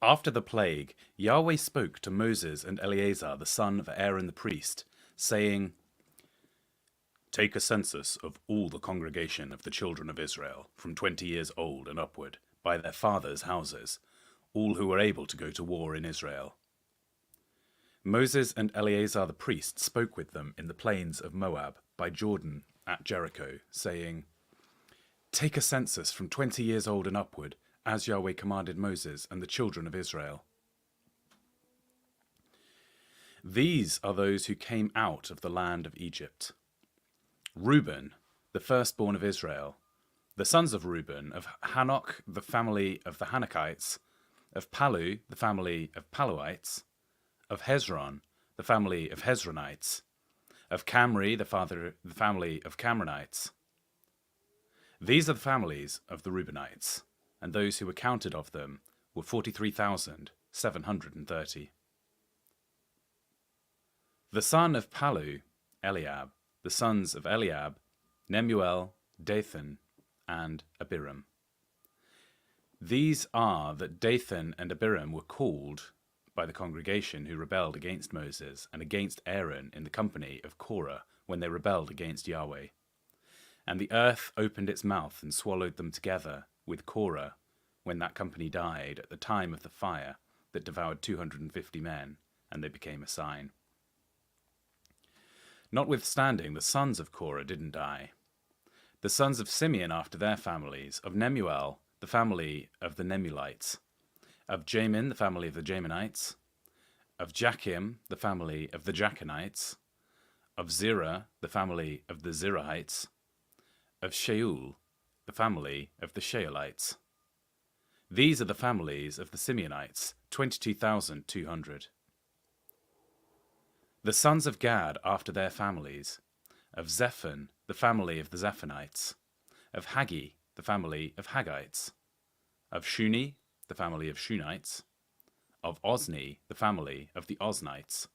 After the plague, Yahweh spoke to Moses and Eleazar the son of Aaron the priest, saying, "Take a census of all the congregation of the children of Israel, from 20 years old and upward, by their fathers' houses, all who are able to go to war in Israel." Moses and Eleazar the priest spoke with them in the plains of Moab, by Jordan, at Jericho, saying, "Take a census from 20 years old and upward, as Yahweh commanded Moses and the children of Israel." These are those who came out of the land of Egypt. Reuben, the firstborn of Israel, the sons of Reuben, of Hanok, the family of the Hanokites, of Palu, the family of Paluites, of Hezron, the family of Hezronites, of Camri, the family of Camronites. These are the families of the Reubenites, and those who were counted of them were 43,730. The son of Palu, Eliab, the sons of Eliab, Nemuel, Dathan, and Abiram. These are that Dathan and Abiram were called by the congregation who rebelled against Moses and against Aaron in the company of Korah when they rebelled against Yahweh. And the earth opened its mouth and swallowed them together with Korah when that company died at the time of the fire that devoured 250 men, and they became a sign. Notwithstanding, the sons of Korah didn't die. The sons of Simeon after their families, of Nemuel, the family of the Nemulites, of Jamin, the family of the Jaminites, of Jachim, the family of the Jachinites, of Zerah, the family of the Zerahites, of Shaul, the family of the Shaulites. These are the families of the Simeonites, 22,200. The sons of Gad after their families, of Zephon, the family of the Zephonites, of Haggi, the family of Haggites, of Shuni, the family of Shunites, of Ozni, the family of the Oznites,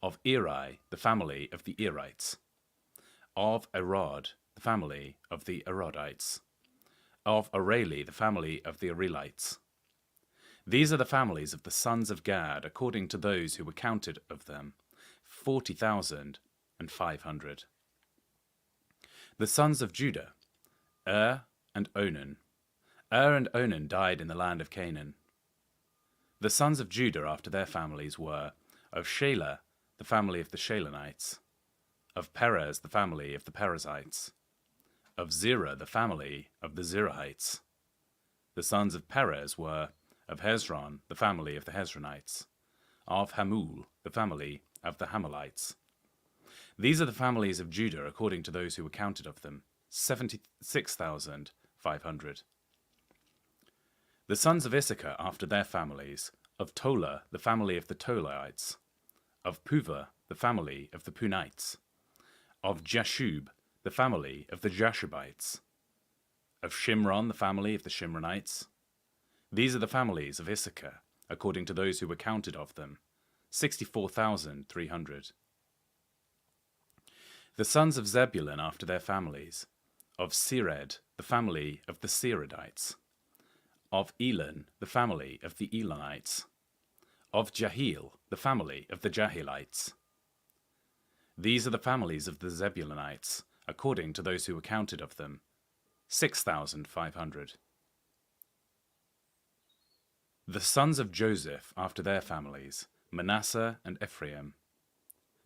of Eri, the family of the Erites, of Arod, the family of the Arodites, of Areli, the family of the Arelites. These are the families of the sons of Gad, according to those who were counted of them, 40,500. The sons of Judah, and Onan. And Onan died in the land of Canaan. The sons of Judah after their families were, of Shelah, the family of the Shelonites, of Perez, the family of the Perizzites, of Zerah, the family of the Zerahites. The sons of Perez were, of Hezron, the family of the Hezronites, of Hamul, the family of the Hamalites. These are the families of Judah according to those who were counted of them, 76,500. The sons of Issachar after their families, of Tola, the family of the Tolaites, of Puva, the family of the Punites, of Jashub, the family of the Jashubites, of Shimron, the family of the Shimronites. These are the families of Issachar according to those who were counted of them, 64,300. The sons of Zebulun after their families, of Sered, the family of the Seredites, of Elon, the family of the Elonites, of Jahiel, the family of the Jahilites. These are the families of the Zebulunites, according to those who were counted of them, 6,500. The sons of Joseph after their families, Manasseh and Ephraim.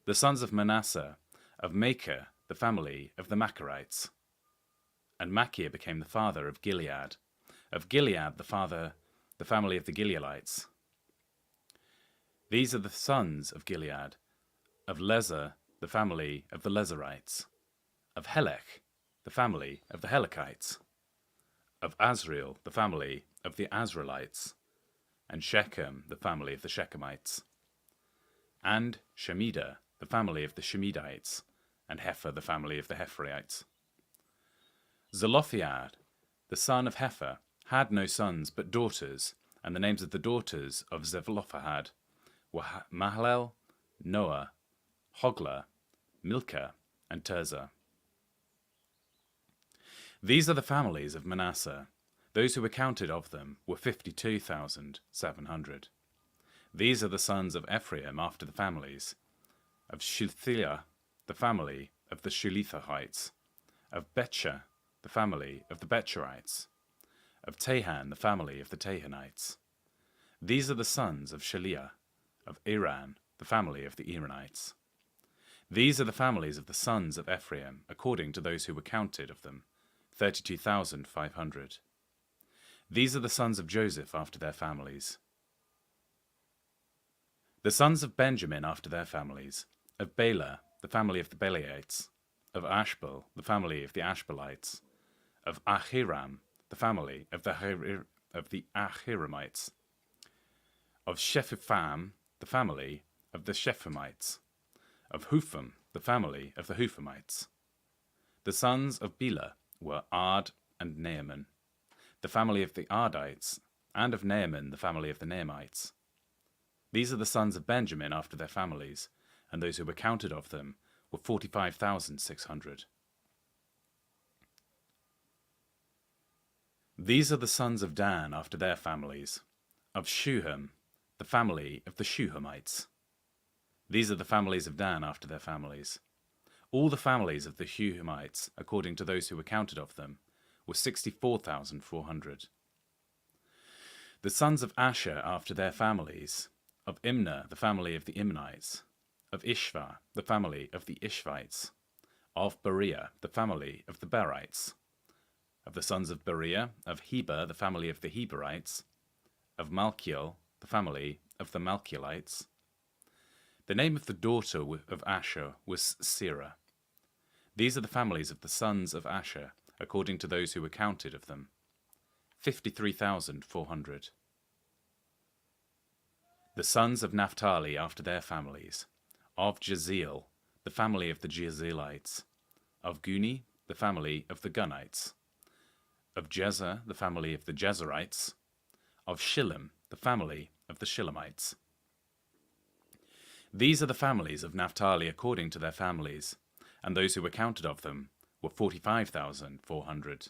The sons of Manasseh, of Machir, the family of the Machirites. And Machir became the father of Gilead. Of Gilead, the family of the Gileadites. These are the sons of Gilead, of Lezer, the family of the Lezerites, of Helek, the family of the Helekites, of Azriel, the family of the Azraelites, and Shechem, the family of the Shechemites, and Shemida, the family of the Shemidites, and Hepher, the family of the Hepherites. Zelophehad, the son of Hepher, had no sons but daughters, and the names of the daughters of Zelophehad were Mahlel, Noah, Hoglah, Milcah, and Tirzah. These are the families of Manasseh, Those who were counted of them were 52,700. These are the sons of Ephraim after the families: of Shuthiah, the family of the Shulithites; of Betshah, the family of the Betsherites; of Tahan, the family of the Tahanites. These are the sons of Shaliah, of Iran, the family of the Iranites. These are the families of the sons of Ephraim, according to those who were counted of them, 32,500. These are the sons of Joseph after their families. The sons of Benjamin after their families: of Bela, the family of the Belaites; of Ashbel, the family of the Ashbelites; of Ahiram, the family of the Ahiramites; of Shephupham, the family of the Shephamites; of Hupham, the family of the Huphamites. The sons of Bela were Ard and Naaman, the family of the Ardites; and of Naaman, the family of the Naamites. These are the sons of Benjamin after their families, and those who were counted of them were 45,600. These are the sons of Dan after their families: of Shuham, the family of the Shuhamites. These are the families of Dan after their families. All the families of the Shuhamites, according to those who were counted of them, were 64,400. The sons of Asher after their families: of Imnah, the family of the Imnites; of Ishva, the family of the Ishvites; of Beriah, the family of the Berites; of the sons of Beriah: of Heber, the family of the Heberites; of Malchiel, the family of the Malchielites. The name of the daughter of Asher was Serah. These are the families of the sons of Asher, according to those who were counted of them, 53,400. The sons of Naphtali after their families: of Jeziel, the family of the Jezreelites; of Guni, the family of the Gunites; of Jezer, the family of the Jezerites; of Shillem, the family of the Shillemites. These are the families of Naphtali according to their families, and those who were counted of them were 45,400.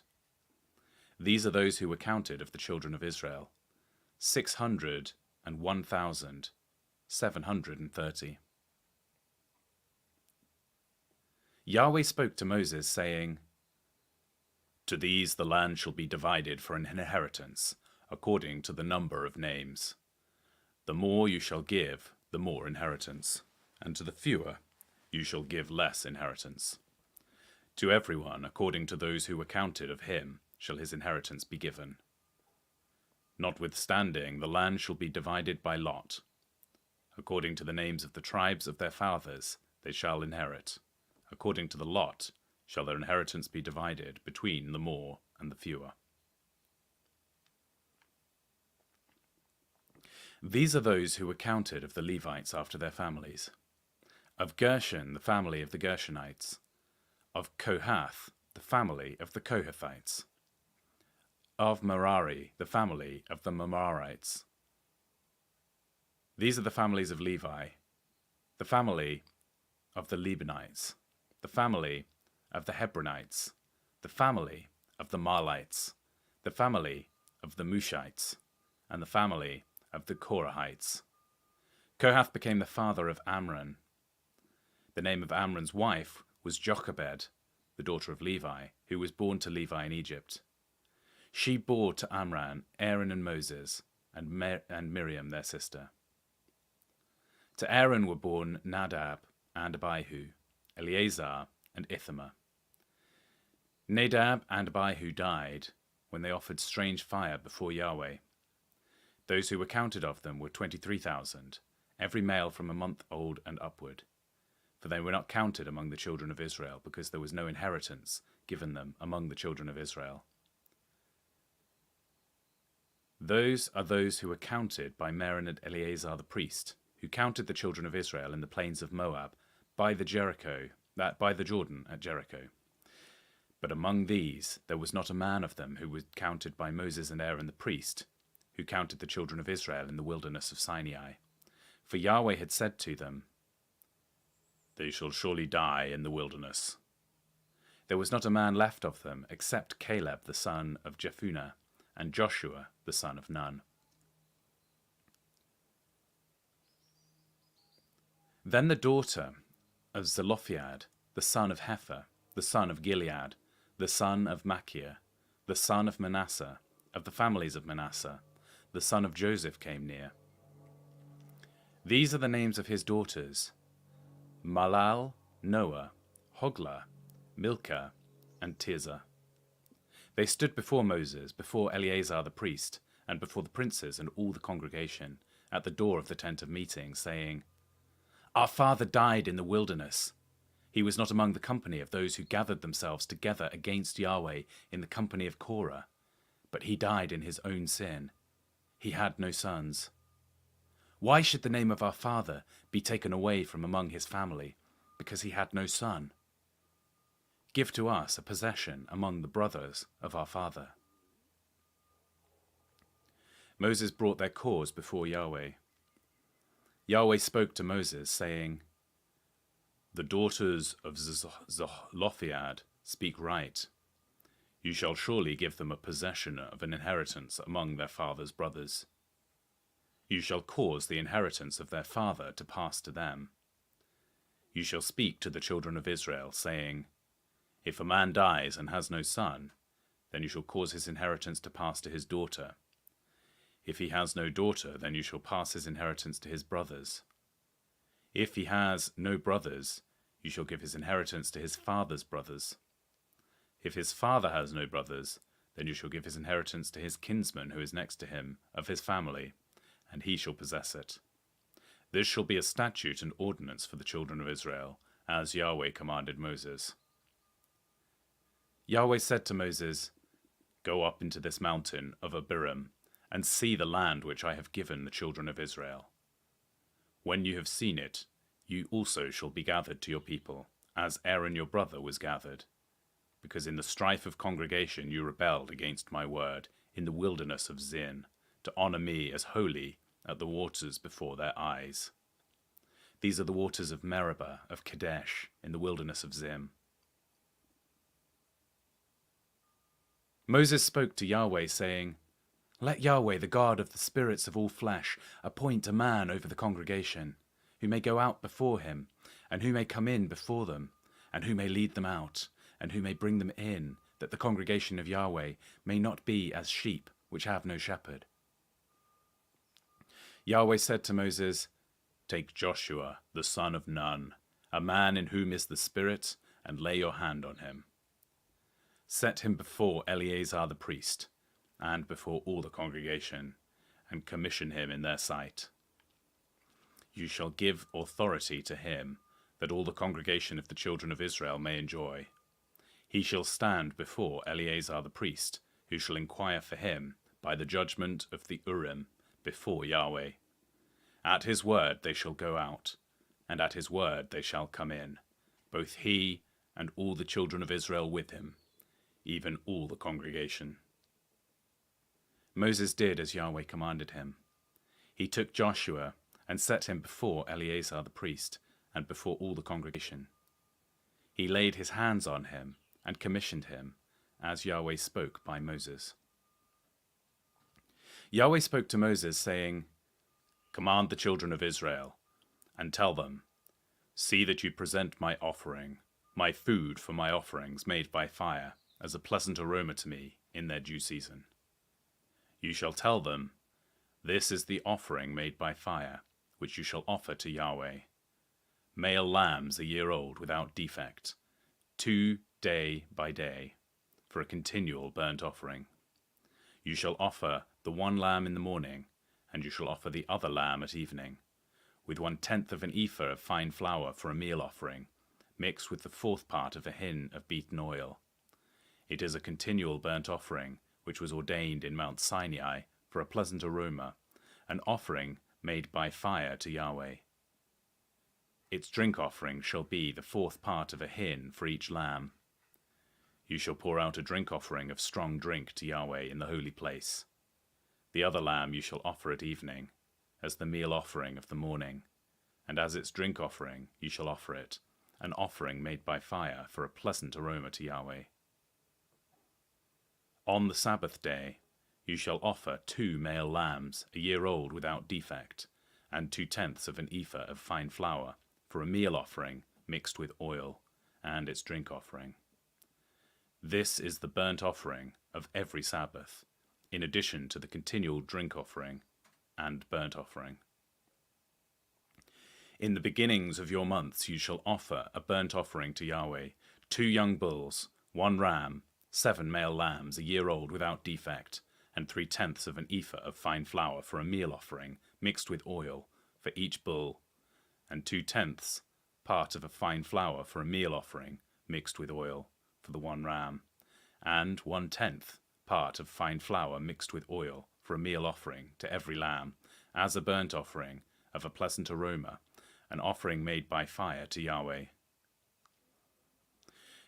These are those who were counted of the children of Israel, 601,730. Yahweh spoke to Moses, saying, "To these the land shall be divided for an inheritance, according to the number of names. The more you shall give, the more inheritance, and to the fewer you shall give less inheritance. To everyone, according to those who were counted of him, shall his inheritance be given. Notwithstanding, the land shall be divided by lot. According to the names of the tribes of their fathers, they shall inherit. According to the lot shall their inheritance be divided between the more and the fewer." These are those who were counted of the Levites after their families: of Gershon, the family of the Gershonites; of Kohath, the family of the Kohathites; of Merari, the family of the Merarites. These are the families of Levi: the family of the Libanites; the family of the Hebronites; the family of the Marlites; the family of the Mushites; and the family of the Korahites. Kohath became the father of Amram. The name of Amram's wife was Jochebed, the daughter of Levi, who was born to Levi in Egypt. She bore to Amram Aaron and Moses, and Miriam their sister. To Aaron were born Nadab and Abihu, Eleazar and Ithamar. Nadab and Abihu died when they offered strange fire before Yahweh. Those who were counted of them were 23,000, every male from a month old and upward. For they were not counted among the children of Israel, because there was no inheritance given them among the children of Israel. Those are those who were counted by Meron and Eleazar the priest, who counted the children of Israel in the plains of Moab, by the Jordan at Jericho. But among these there was not a man of them who was counted by Moses and Aaron the priest, who counted the children of Israel in the wilderness of Sinai. For Yahweh had said to them, "They shall surely die in the wilderness." There was not a man left of them, except Caleb the son of Jephunneh, and Joshua the son of Nun. Then the daughter of Zelophehad, the son of Hepher, the son of Gilead, the son of Machir, the son of Manasseh, of the families of Manasseh, the son of Joseph, came near. These are the names of his daughters: Malal, Noah, Hoglah, Milcah, and Tirzah. They stood before Moses, before Eleazar the priest, and before the princes and all the congregation, at the door of the tent of meeting, saying, Our father died in the wilderness. He was not among the company of those who gathered themselves together against Yahweh in the company of Korah, but he died in his own sin. He had no sons. Why should the name of our father be taken away from among his family, because he had no son? Give to us a possession among the brothers of our father. Moses brought their cause before Yahweh. Yahweh spoke to Moses, saying, The daughters of Zelophehad speak right. You shall surely give them a possession of an inheritance among their father's brothers. You shall cause the inheritance of their father to pass to them. You shall speak to the children of Israel, saying, If a man dies and has no son, then you shall cause his inheritance to pass to his daughter. If he has no daughter, then you shall pass his inheritance to his brothers. If he has no brothers, you shall give his inheritance to his father's brothers. If his father has no brothers, then you shall give his inheritance to his kinsman who is next to him, of his family, and he shall possess it. This shall be a statute and ordinance for the children of Israel, as Yahweh commanded Moses. Yahweh said to Moses, Go up into this mountain of Abiram, and see the land which I have given the children of Israel. When you have seen it, you also shall be gathered to your people, as Aaron your brother was gathered, because in the strife of congregation you rebelled against my word in the wilderness of Zin, to honor me as holy at the waters before their eyes. These are the waters of Meribah of Kadesh in the wilderness of Zin. Moses spoke to Yahweh, saying, Let Yahweh, the God of the spirits of all flesh, appoint a man over the congregation, who may go out before him, and who may come in before them, and who may lead them out, and who may bring them in, that the congregation of Yahweh may not be as sheep which have no shepherd. Yahweh said to Moses, Take Joshua, the son of Nun, a man in whom is the Spirit, and lay your hand on him. Set him before Eleazar the priest, and before all the congregation, and commission him in their sight. You shall give authority to him, that all the congregation of the children of Israel may enjoy. He shall stand before Eleazar the priest, who shall inquire for him by the judgment of the Urim before Yahweh. At his word they shall go out, and at his word they shall come in, both he and all the children of Israel with him, even all the congregation. Moses did as Yahweh commanded him. He took Joshua and set him before Eleazar the priest and before all the congregation. He laid his hands on him and commissioned him, as Yahweh spoke by Moses. Yahweh spoke to Moses, saying, Command the children of Israel, and tell them, See that you present my offering, my food for my offerings made by fire, as a pleasant aroma to me in their due season. You shall tell them, This is the offering made by fire, which you shall offer to Yahweh. Male lambs a year old without defect, 2 day by day, for a continual burnt offering. You shall offer the one lamb in the morning, and you shall offer the other lamb at evening, with 1/10 of an ephah of fine flour for a meal offering, mixed with the 4th part of a hin of beaten oil. It is a continual burnt offering, which was ordained in Mount Sinai for a pleasant aroma, an offering made by fire to Yahweh. Its drink offering shall be the 4th part of a hin for each lamb. You shall pour out a drink offering of strong drink to Yahweh in the holy place. The other lamb you shall offer at evening, as the meal offering of the morning, and as its drink offering you shall offer it, an offering made by fire for a pleasant aroma to Yahweh. On the Sabbath day you shall offer 2 male lambs, a year old without defect, and 2/10 of an ephah of fine flour, for a meal offering mixed with oil, and its drink offering. This is the burnt offering of every Sabbath, in addition to the continual drink offering and burnt offering. In the beginnings of your months you shall offer a burnt offering to Yahweh, 2 young bulls, 1 ram, 7 male lambs, a year old without defect, and 3/10 of an ephah of fine flour for a meal offering mixed with oil for each bull, and 2/10 part of a fine flour for a meal offering mixed with oil for the 1 ram, and 1/10 part of fine flour mixed with oil for a meal offering to every lamb, as a burnt offering of a pleasant aroma, an offering made by fire to Yahweh.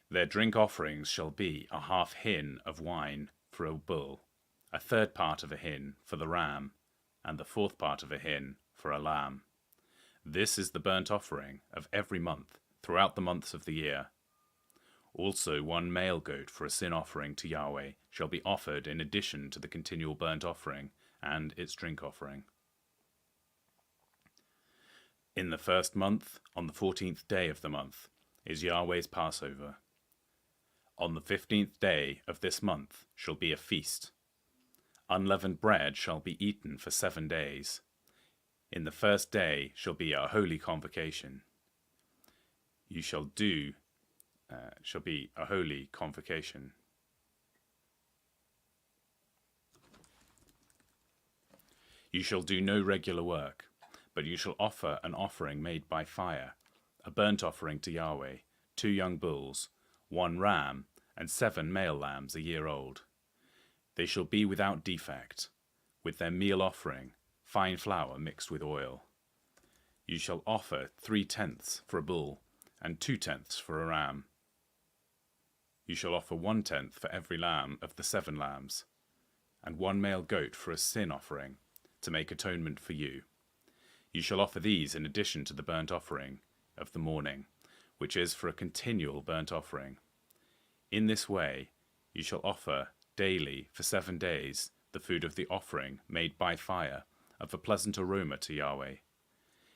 Their drink offerings shall be a half hin of wine for a bull, a 1/3 part of a hin for the ram, and the 1/4 part of a hin for a lamb. This is the burnt offering of every month throughout the months of the year. Also 1 male goat for a sin offering to Yahweh shall be offered in addition to the continual burnt offering and its drink offering. In the 1st month, on the 14th day of the month, is Yahweh's Passover. On the 15th day of this month shall be a feast. Unleavened bread shall be eaten for 7 days. In the 1st day shall be a holy convocation. Shall be a holy convocation. You shall do no regular work, but you shall offer an offering made by fire, a burnt offering to Yahweh, 2 young bulls, 1 ram, and 7 male lambs a year old. They shall be without defect, with their meal offering, fine flour mixed with oil. You shall offer 3/10 for a bull, and 2/10 for a ram. You shall offer 1/10 for every lamb of the 7 lambs, and 1 male goat for a sin offering, to make atonement for you. You shall offer these in addition to the burnt offering of the morning, which is for a continual burnt offering. In this way you shall offer daily for 7 days the food of the offering made by fire of a pleasant aroma to Yahweh.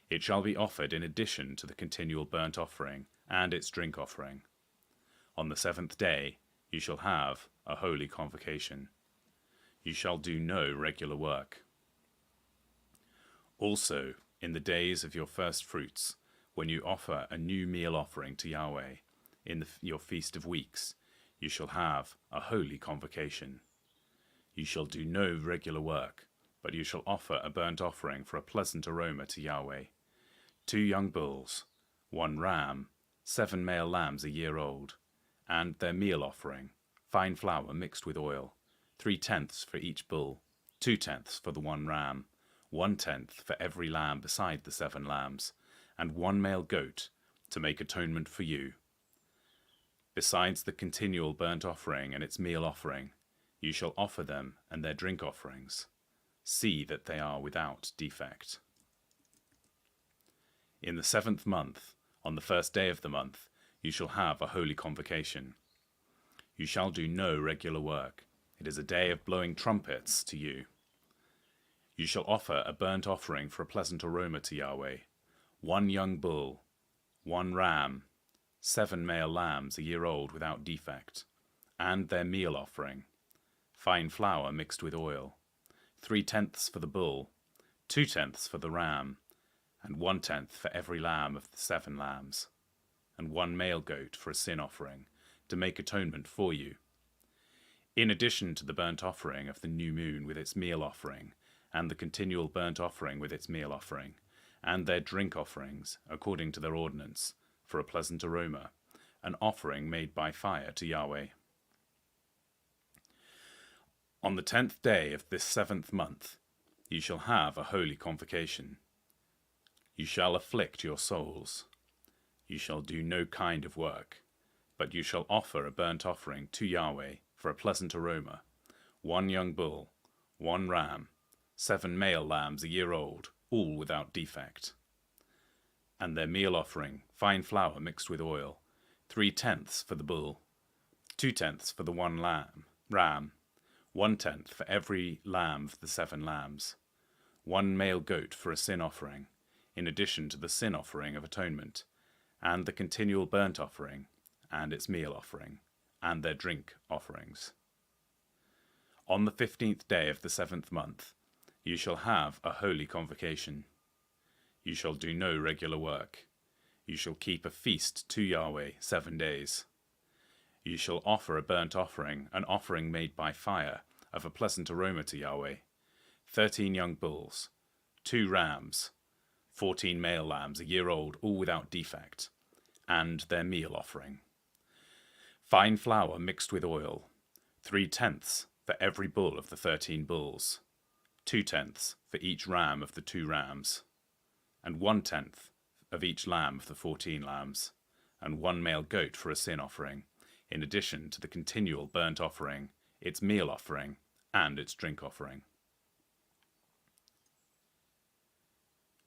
It shall be offered in addition to the continual burnt offering and its drink offering. On the 7th day you shall have a holy convocation. You shall do no regular work. Also, in the days of your first fruits, when you offer a new meal offering to Yahweh, in your feast of weeks, you shall have a holy convocation. You shall do no regular work, but you shall offer a burnt offering for a pleasant aroma to Yahweh, 2 young bulls, 1 ram, 7 male lambs a year old, and their meal offering, fine flour mixed with oil, 3/10 for each bull, 2/10 for the 1 ram, 1/10 for every lamb beside the 7 lambs, and 1 male goat to make atonement for you. Besides the continual burnt offering and its meal offering, you shall offer them and their drink offerings. See that they are without defect. In the 7th month, on the 1st day of the month, you shall have a holy convocation. You shall do no regular work. It is a day of blowing trumpets to you. You shall offer a burnt offering for a pleasant aroma to Yahweh, 1 young bull, 1 ram, 7 male lambs a year old without defect, and their meal offering, fine flour mixed with oil, 3/10 for the bull, 2/10 for the ram, and 1/10 for every lamb of the 7 lambs, and 1 male goat for a sin offering, to make atonement for you. In addition to the burnt offering of the new moon with its meal offering, and the continual burnt offering with its meal offering, and their drink offerings, according to their ordinance, for a pleasant aroma, an offering made by fire to Yahweh. On the 10th day of this 7th month, you shall have a holy convocation. You shall afflict your souls. You shall do no kind of work, but you shall offer a burnt offering to Yahweh for a pleasant aroma, 1 young bull, 1 ram, 7 male lambs a year old, all without defect, and their meal offering, fine flour mixed with oil, 3/10 for the bull, 2/10 for the 1 ram, 1/10 for every lamb of the 7 lambs, 1 male goat for a sin offering, in addition to the sin offering of atonement, and the continual burnt offering, and its meal offering, and their drink offerings. On the 15th day of the 7th month, you shall have a holy convocation. You shall do no regular work. You shall keep a feast to Yahweh 7 days. You shall offer a burnt offering, an offering made by fire, of a pleasant aroma to Yahweh, 13 young bulls, 2 rams, 14 male lambs, a year old, all without defect, and their meal offering. Fine flour mixed with oil, 3/10 for every bull of the 13 bulls, 2/10 for each ram of the 2 rams, and 1/10 of each lamb of the 14 lambs, and 1 male goat for a sin offering, in addition to the continual burnt offering, its meal offering, and its drink offering.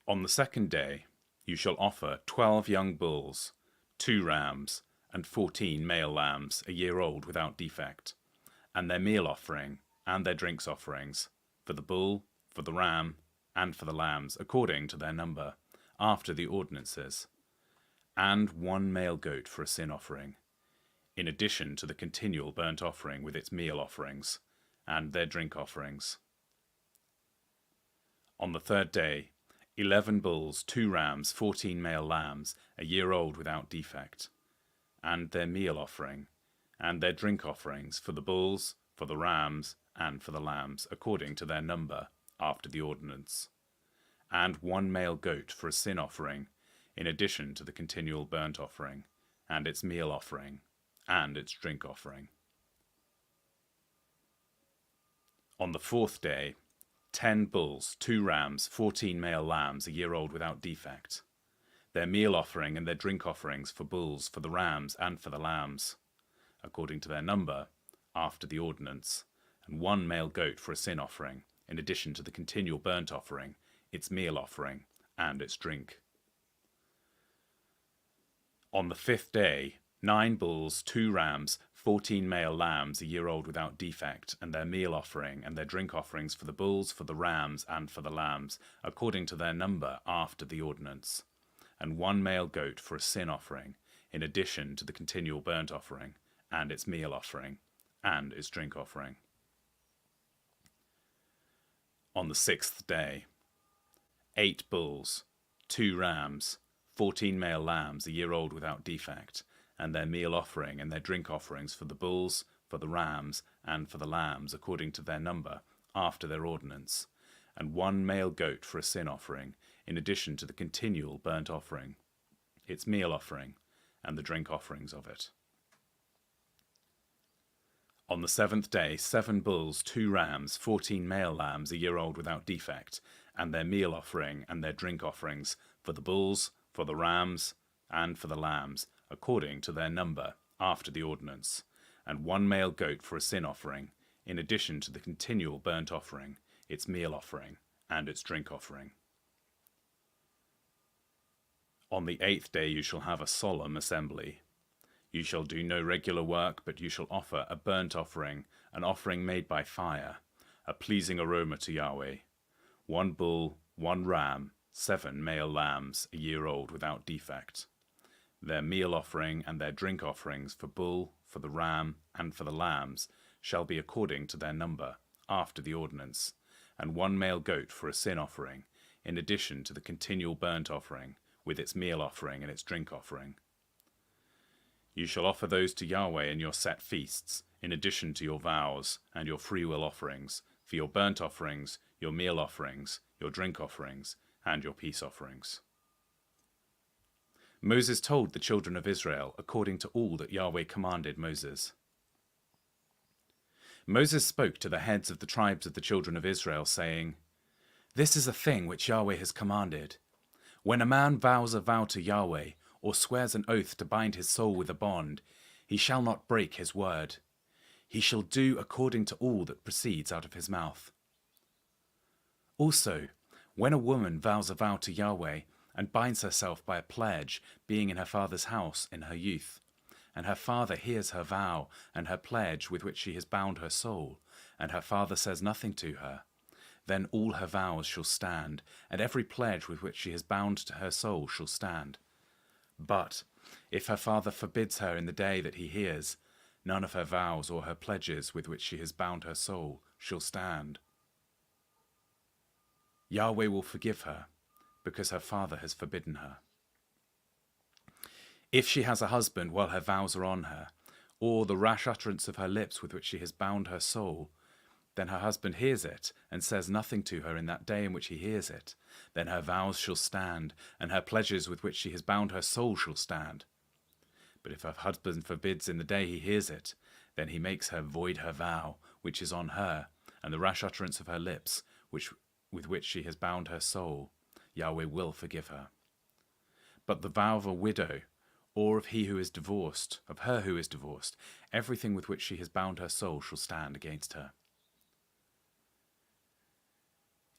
On the 2nd day you shall offer 12 young bulls, 2 rams, and 14 male lambs, a year old without defect, and their meal offering, and their drinks offerings, for the bull, for the ram, and for the lambs, according to their number, after the ordinances, and 1 male goat for a sin offering, in addition to the continual burnt offering with its meal offerings, and their drink offerings. On the 3rd day, 11 bulls, 2 rams, 14 male lambs, a year old without defect, and their meal offering, and their drink offerings, for the bulls, for the rams, and for the lambs, according to their number, after the ordinance, and 1 male goat for a sin offering, in addition to the continual burnt offering, and its meal offering, and its drink offering. On the 4th day, 10 bulls, 2 rams, 14 male lambs, a year old without defect, their meal offering and their drink offerings, for bulls, for the rams, and for the lambs, according to their number, after the ordinance, and 1 male goat for a sin offering, in addition to the continual burnt offering, its meal offering, and its drink. On the 5th day, 9 bulls, 2 rams, 14 male lambs, a year old without defect, and their meal offering, and their drink offerings, for the bulls, for the rams, and for the lambs, according to their number, after the ordinance, and 1 male goat for a sin offering, in addition to the continual burnt offering, and its meal offering, and its drink offering. On the 6th day, 8 bulls, 2 rams, 14 male lambs, a year old without defect, and their meal offering and their drink offerings, for the bulls, for the rams, and for the lambs, according to their number, after their ordinance, and 1 male goat for a sin offering, in addition to the continual burnt offering, its meal offering, and the drink offerings of it. On the 7th day, 7 bulls, 2 rams, 14 male lambs, a year old without defect, and their meal offering and their drink offerings, for the bulls, for the rams, and for the lambs, according to their number, after the ordinance, and 1 male goat for a sin offering, in addition to the continual burnt offering, its meal offering, and its drink offering. On the 8th day you shall have a solemn assembly. You shall do no regular work, but you shall offer a burnt offering, an offering made by fire, a pleasing aroma to Yahweh, 1 bull, 1 ram, 7 male lambs, a year old without defect, their meal offering and their drink offerings, for bull, for the ram, and for the lambs, shall be according to their number, after the ordinance, and 1 male goat for a sin offering, in addition to the continual burnt offering, with its meal offering and its drink offering. You shall offer those to Yahweh in your set feasts, in addition to your vows and your freewill offerings, for your burnt offerings, your meal offerings, your drink offerings, and your peace offerings. Moses told the children of Israel according to all that Yahweh commanded Moses. Moses spoke to the heads of the tribes of the children of Israel, saying, "This is a thing which Yahweh has commanded. When a man vows a vow to Yahweh, or swears an oath to bind his soul with a bond, he shall not break his word. He shall do according to all that proceeds out of his mouth. Also, when a woman vows a vow to Yahweh, and binds herself by a pledge, being in her father's house in her youth, and her father hears her vow and her pledge with which she has bound her soul, and her father says nothing to her, then all her vows shall stand, and every pledge with which she has bound to her soul shall stand. But if her father forbids her in the day that he hears, none of her vows or her pledges with which she has bound her soul shall stand. Yahweh will forgive her, because her father has forbidden her. If she has a husband while her vows are on her, or the rash utterance of her lips with which she has bound her soul, then her husband hears it, and says nothing to her in that day in which he hears it, then her vows shall stand, and her pledges with which she has bound her soul shall stand. But if her husband forbids in the day he hears it, then he makes her void her vow, which is on her, and the rash utterance of her lips, with which she has bound her soul. Yahweh will forgive her. But the vow of a widow, or of he who is divorced, of her who is divorced, everything with which she has bound her soul shall stand against her.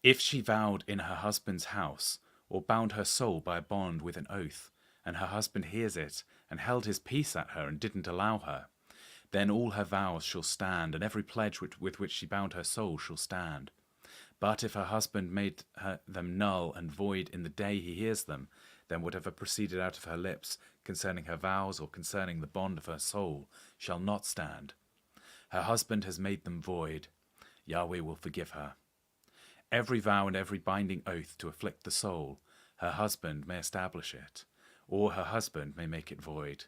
If she vowed in her husband's house, or bound her soul by a bond with an oath, and her husband hears it, and held his peace at her, and didn't allow her, then all her vows shall stand, and every pledge with which she bound her soul shall stand. But if her husband made them null and void in the day he hears them, then whatever proceeded out of her lips concerning her vows or concerning the bond of her soul shall not stand. Her husband has made them void. Yahweh will forgive her. Every vow and every binding oath to afflict the soul, her husband may establish it, or her husband may make it void.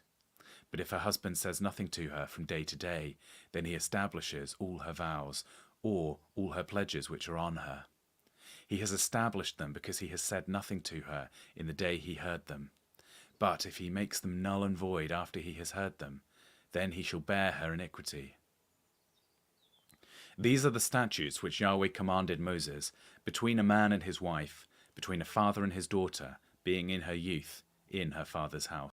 But if her husband says nothing to her from day to day, then he establishes all her vows, or all her pledges which are on her. He has established them because he has said nothing to her in the day he heard them. But if he makes them null and void after he has heard them, then he shall bear her iniquity. These are the statutes which Yahweh commanded Moses, between a man and his wife, between a father and his daughter, being in her youth, in her father's house.